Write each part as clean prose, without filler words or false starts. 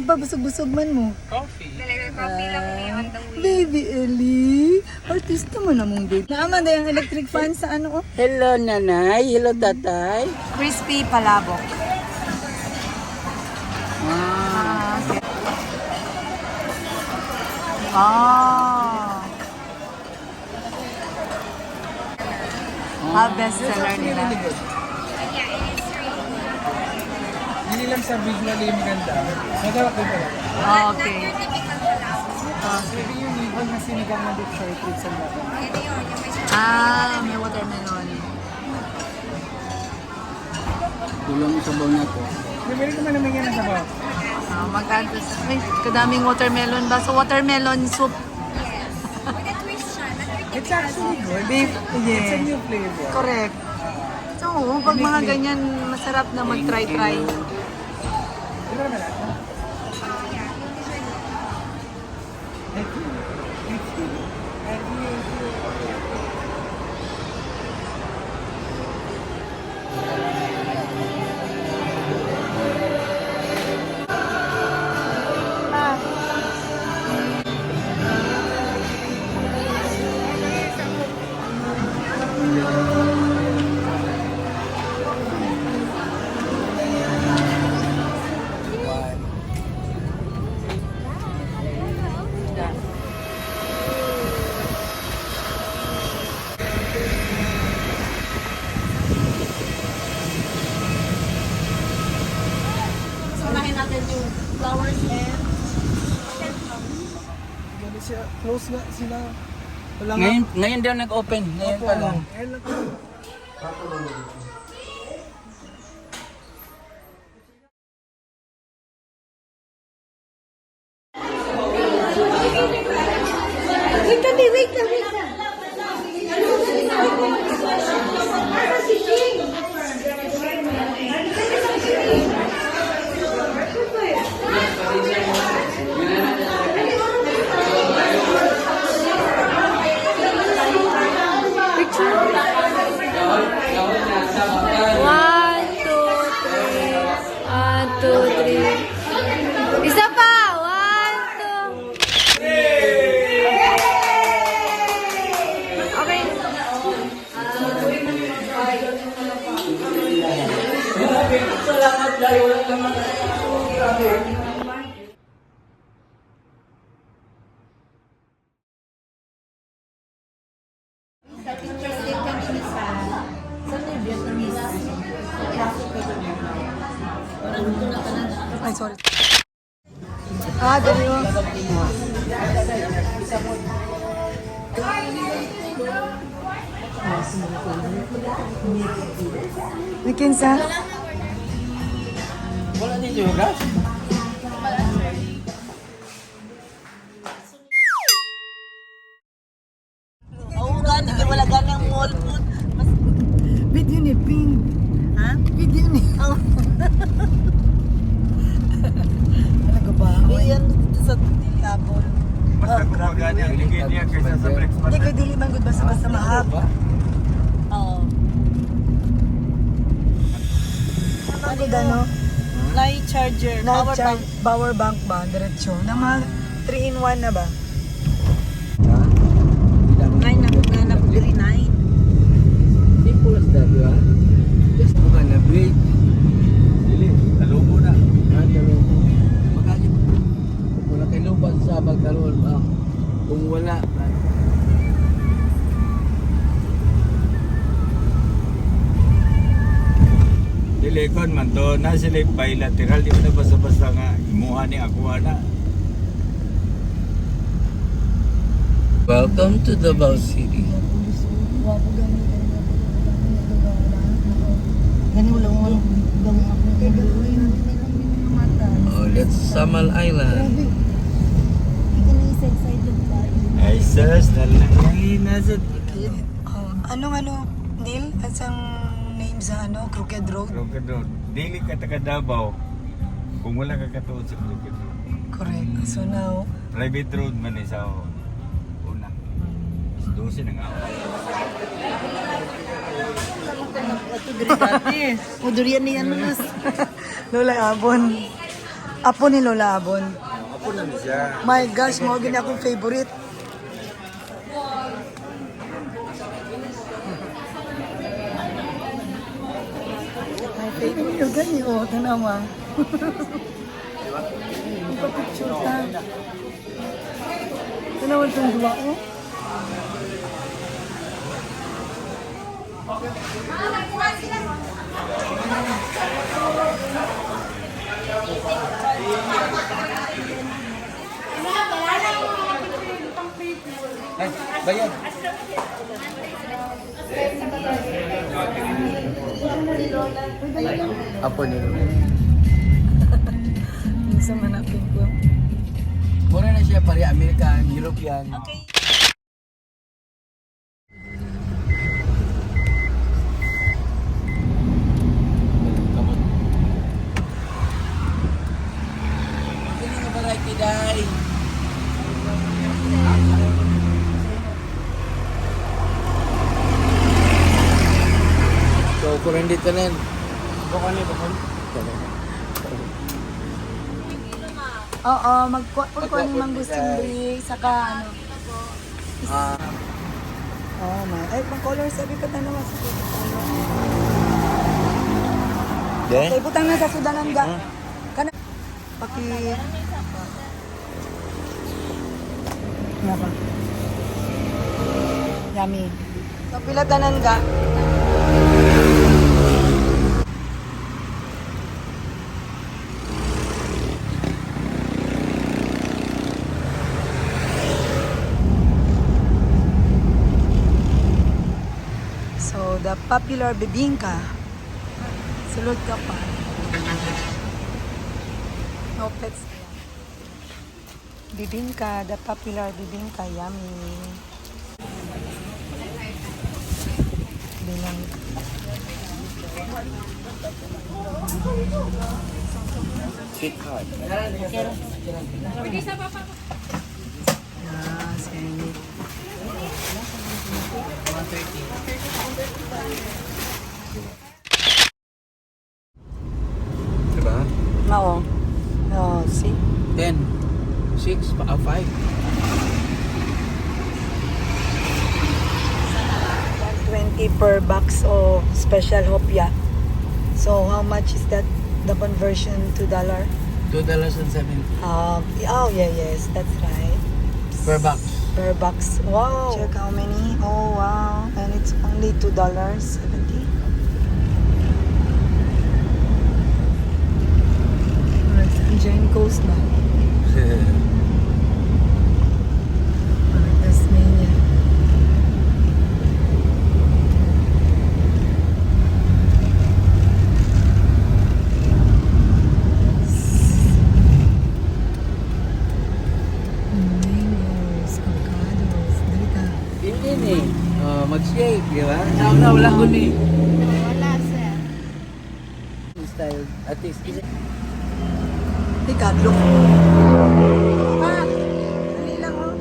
pa, busog-busog man mo. Coffee. Talaga, coffee lang ni on the way. Baby Ellie, artista mo namong date. Naaman na yung electric fan sa ano, oh. Hello, nanay. Hello, tatay. Crispy palabok. Ah. Best seller nila. Hindi lang sa visually maganda. Masarap din pala. Okay. Pwede yung ibang na sinigang na dito sa retreat sa mga. May watermelon. Tulong isabaw na to. Meron naman naman yan ang sabaw. Magkano sa... Ay, kadaming watermelon ba? So, watermelon soup. It's actually good. Beef. It's a new flavor. Correct. So, pag mga ganyan, masarap na mag-try-try. Ito naman natin. Thank you. Thank you. Thank you. Ganun siya. Close nga sila. Wala nga. Ngayon daw nag-open. Ngayon pa lang. Ngayon lang. Isa pa! 1, 2. Okay. Salamat dahil wala naman. Ay, sorry. Dali mo. Weekend sa? Wala din yung gas. Wala ganang mall food. Video ni Ping. Ha? Video ni. Talaga ba? Yan sa Tilapon. Mas nagkumagani ang ligid niya kaysa sa breakfast. Hindi kayo dili man good basta-basta mahap. Oo. Ano gano? Light charger. Power bank. Power bank ba? Diretso. Na mga 3-in-1 na ba? Nine na po diri 9. Simple as that, di ba? Just bukan na break. Dili, talubo na. Talubo. Makanya wala kay lupa sa magkaroon ba? Kung wala, Dili kon man to na sila bilateral di ba basta-basta nga imuha ni ako na. welcome to Davao City. Oh, that's Samal Island. Ay sus, nalang nasa Anong Neil? Asang name sa Crooked Road? Crooked Road. Dili ka taga Davao kung wala ka katuod sa Crooked Road. Correct. So now, Private road man sa una. 12 na nga. Ito diri dati. O durian niya nus. Lola Abon. Apo ni Lola Abon. Ako na siya. My gosh, mo gini akong favorite. My favorite yung gani, oh, tanawa. Ipapicture ta. Tanawa itong dua, oh. Ay, bayad. Apo ni Minsan manapin ko. Mura na siya pare American, European. Hindi nga variety dai. So, kurang dito na. Baka ni baka. Oo, magkuha ni Mang Gustingri, saka ano. Ah, Oh my, ay, pang color sabi ka tanawa sa Okay, butang na sa sudanan ga. Kana, paki... Napa? Yummy. So, pila tanan ga. So, the popular bibingka. Sulod ka pa. No pets. Bibingka, the popular bibingka. Yummy. Binang. sweet heart. Yes, and Diba? mao. Oh, see? 10, 6, 5. 120 per box of special hopya. So, how much is that? The conversion to dollar? $2.70 Oh, yeah, yes, that's right. per box. Per box. Wow. Check how many. Oh, wow. And it's only $2.70. Giant Coast na. Tasmania. Mangoes, avocados, dito. Hindi eh. Mag-shake, di ba? Na wala ko ni. Wala, sir. Style. At least, Ikadlo. Ah! Dali lang, oh.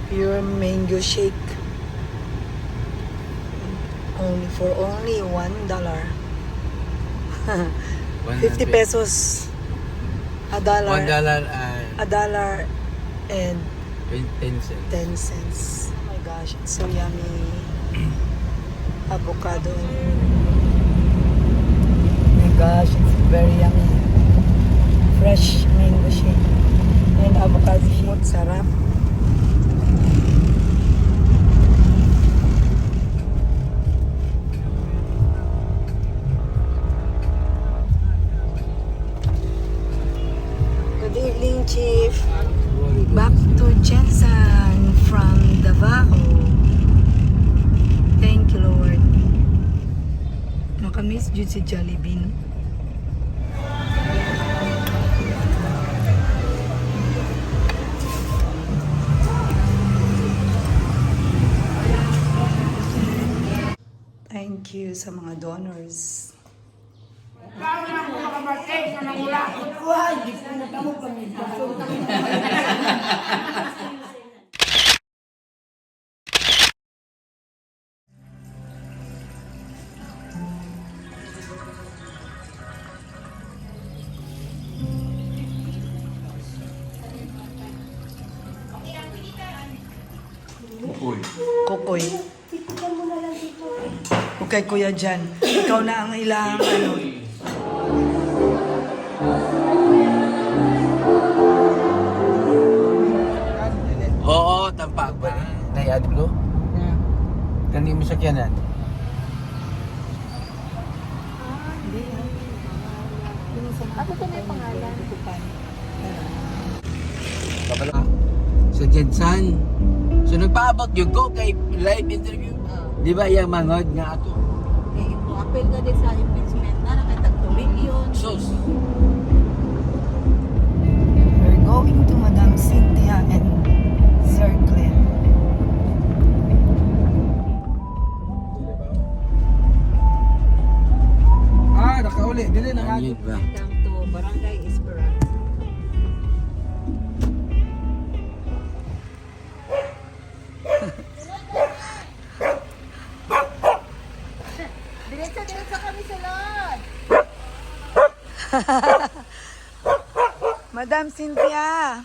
Pure mango shake. Only for only $1. 50 pesos. A dollar. $1 A dollar and 10 cents. 10 cents. Oh my gosh, it's so yummy. Avocado. Oh my gosh, it's very yummy. Fresh mango shake. And avocado shake. Sarap. Good evening, Chief. Back to Jensen from Davao. Thank you, Lord. Nakamiss jud si Jollibee. Thank you sa mga donors. Uy. Kukoy. Okay, Kuya Jan. Ikaw na ang ilang ano. Oo, tampak ba? Nayad ko? Kani mo sakyanan? Ako po may pangalan. Sa Jensan. So nagpaabot yung ko kay live interview. Di ba yung mangod nga ato? Eh, apel ka din sa impeachment na nakatagtulig yun. Sus. We're going to Madam Cynthia and Sir Glenn. Nakauli. Dili na nga. Ano ba? Welcome to Barangay Esperanza. Diretso kami sa Lord. Madam Cynthia.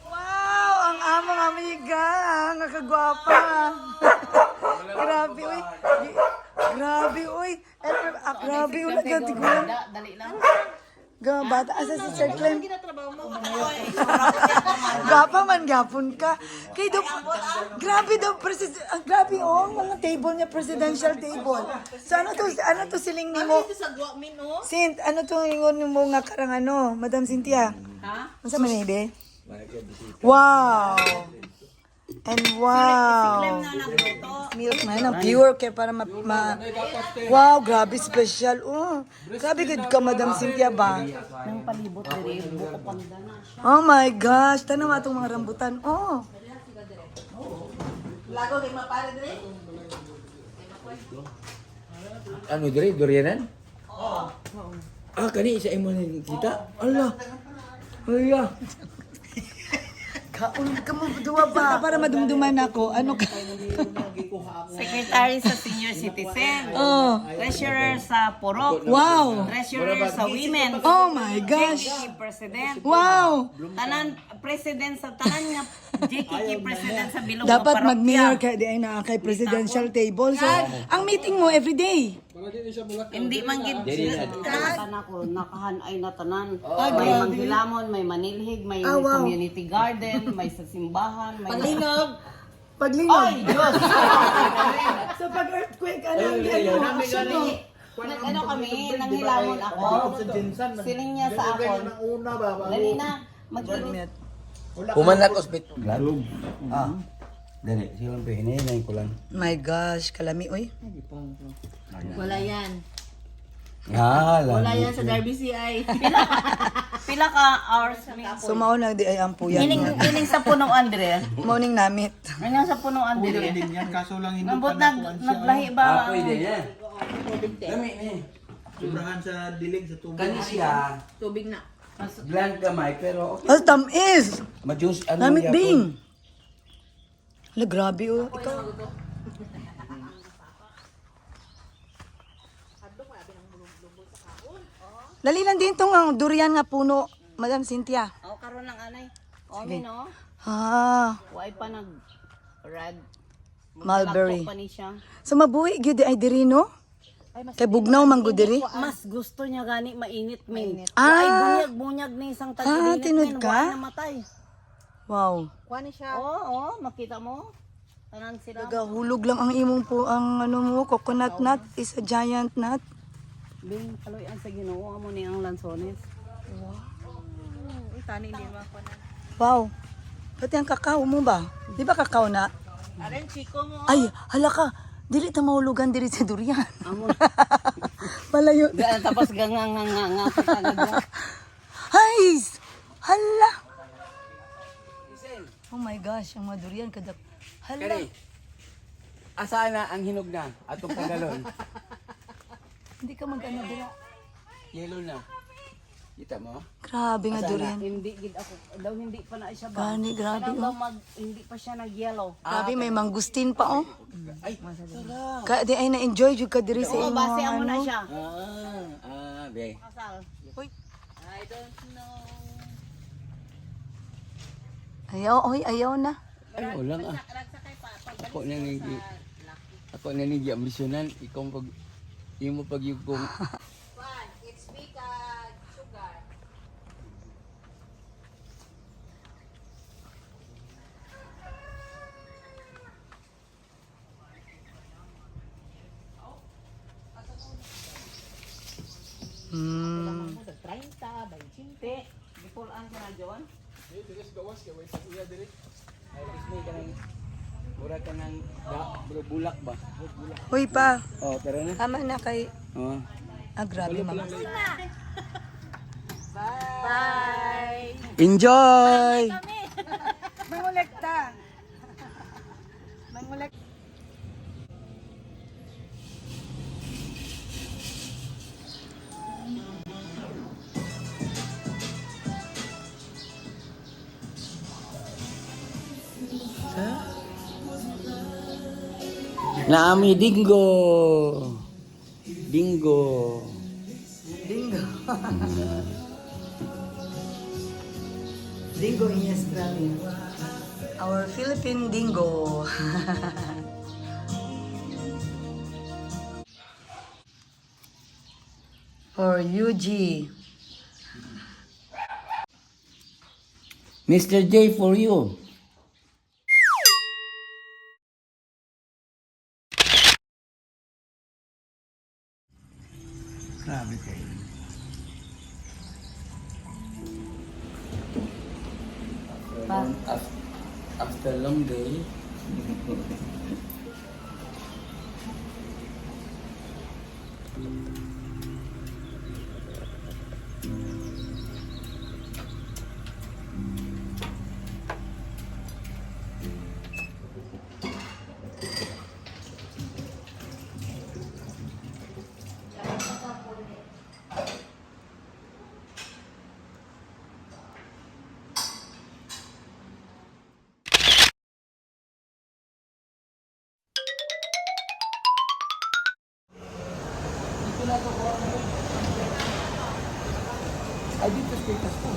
Wow, ang among amiga, ang kagwapa. Grabe, uy. Grabe, uy. Grabe, uy. Nagkatigulan. Dali lang. Bata, asa si Sir Clem. Ginatrabaho mo. Gwapa man, gapon ka. Kay do, grabe daw, grabe oh, mga table niya, presidential table. So ano to siling ni mo? Ito sa Guamin, oh. Sint, ano to ingon mo nga karang ano, Madam Cynthia? Ha? Ano sa manibe? Wow! And wow! Klem na nagluto. Milk man, ang pure kaya para wow, grabe special. Oh, grabe good ka, Madam Cynthia ba? Nang palibot diri, buko panda na siya. Oh my gosh, tanaw atong mga rambutan. Oh, Lago kay mapare diri. Ano diri? Durianan? Oo. Kani isa imo ni kita? Allah. Hala. kaon ka mo duwa ba para madumduman ako. Ano ka? Secretary sa Senior Citizen. Oh, Treasurer sa Purok. wow. Treasurer sa Women. Oh my gosh. JKK President. Wow. Tanan President sa tanan nga JKK President sa Bilog Dapat mag-mayor ka di ay na kay presidential table. So, ang meeting mo every day. Hindi man gid Tanan ko nakahan ay natanan. May Manghilamon, may Manilhig, may Ah, wow. community garden, may sa simbahan, may Paglinog. Diyos. So pag earthquake, ano ang action mo? Ano kami, nanghilamon ako. Siling niya sa ako. Dali na, mag-init. Kumanat ospital. Lalog. Dali, silang hinay ko lang. My gosh, kalami oy. Wala yan. Wala Wala yan sa Derby CI. Pila ka hours mi. So mao na di ay ampuyan. Ining sa punong Andre. Morning namit. Ining sa punong Andre. Din yan, kaso lang hindi Nambot pa nakuha siya. naglahi ba? Pwede niya. Dami ni. Sobrahan sa dilig sa tubig. Kani siya. Tubig na. Blank gamay pero okay. Oh, tamis. Majus ano Namit yapon. ding. Hala, grabe oh. Ikaw. Dali lang din tong ang durian nga puno, Madam Cynthia. O, karon ng anay. Omi, no? Ah, Huwag pa nag-red. mulberry. Pa ni siya. So mabuhi gyud ay diri no? Kay bugnaw man gud diri. Mas gusto niya gani mainit, min. Ah. Ay, bunyag-bunyag ni isang tag-init, tinod min. ka? Huwag namatay. Wow. Oo, makita mo. Tanan sila. Gahulog lang ang imong po ang ano mo, coconut nut is a giant nut. Bing, kaloyan sa Ginoo mo ni ang lansones. Tani di ba ko na. Wow. Pati ang kakao mo ba? Di ba kakao na? Aren chiko mo. Ay, hala ka. Dili ta mahulugan diri sa durian. Amo. Palayo. Tapos nga kita nga. Ay! Hala! Oh my gosh, ang mga durian kada. Hala. Kani. Asa na ang hinog na atong kagalon? Hindi ka mag-ano dira. Yellow na. Kita mo? Grabe nga durian. Hindi gid ako daw hindi pa na siya ba. Gani, grabe Daw oh. hindi pa siya nag-yellow. Grabe, may mangustin pa oh. Ay, sarap. Ka di ay na-enjoy jud ka diri sa Oo, imong base amo na ano. siya. Be. Kasal. Uy. I don't know. Ayaw na. Ay, wala nga. Ako na nigi ambisyonan. Ikaw pag, yung mo pag yung kung... Hmm. 30, 20. Gipulaan ka na, John? Mura ka ng bulak ba? Uy pa, Oh, tara na. tama na kay... Oh. grabe mama. Enjoy! Mangolekta. Mangolekta. Naami Dingo! Dingo! Dingo. Dingo Iniestrami. Our Philippine dingo. For UG. Mr. J for you. Grabe kayo. After long day. Ay, dito status ko.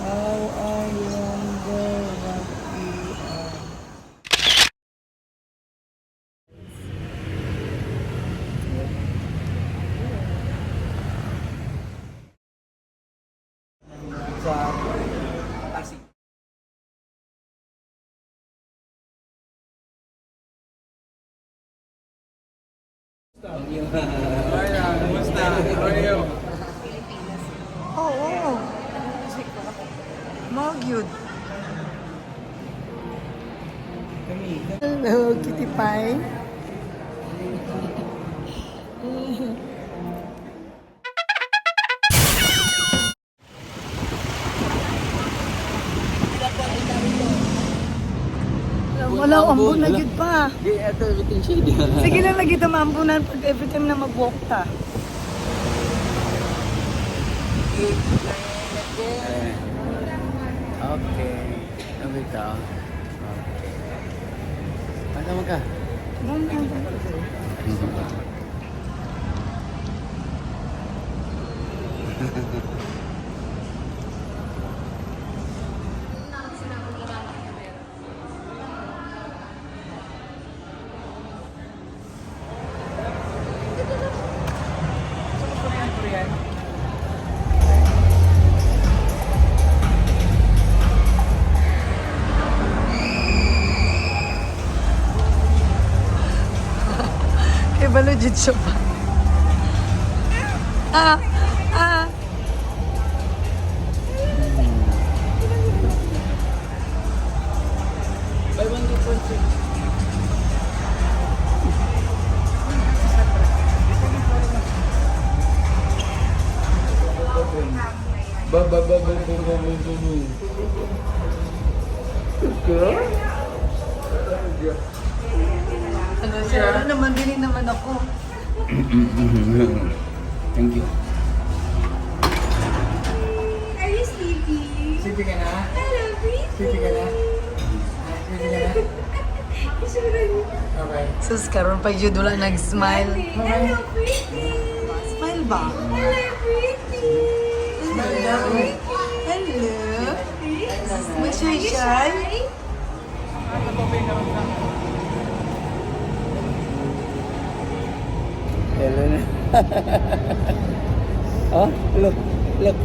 How I wonder what we are. Sa Pasig. Oo. Magyud. Hello, Kitty Pie. Wala, ambon na gid pa. Di, ito, everything shady. Sige lang lagi ta maambunan pag every time na mag-walk ta. Okay. Ano ito? Okay. Ano ka? Ibalo jud siya pa. Ah, ah. Buy one get one free. Ano sir, ano naman din naman ako. Thank you. Are you sleepy? Sleepy ka na? Hello, Pretty. Sleepy ka na? Sleepy ka na? Okay. Sus, karon pa jud wala nag-smile. Hello, Pretty. Smile ba? Hello, Pretty. Smile Oh, look. Look.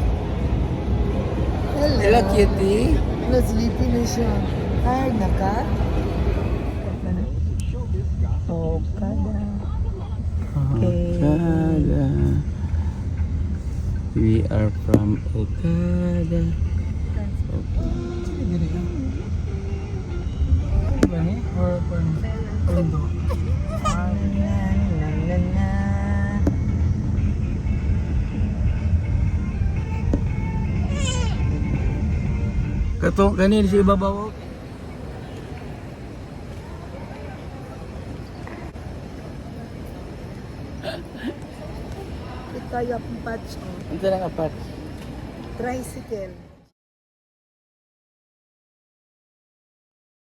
Hello, cutie. Hello, sleepy na siya. Tired na ka? Okada. Okada. We are from Okada. Katong kanin si ibabaw. Ito yung patch, oh. Ito lang apat. Tricycle.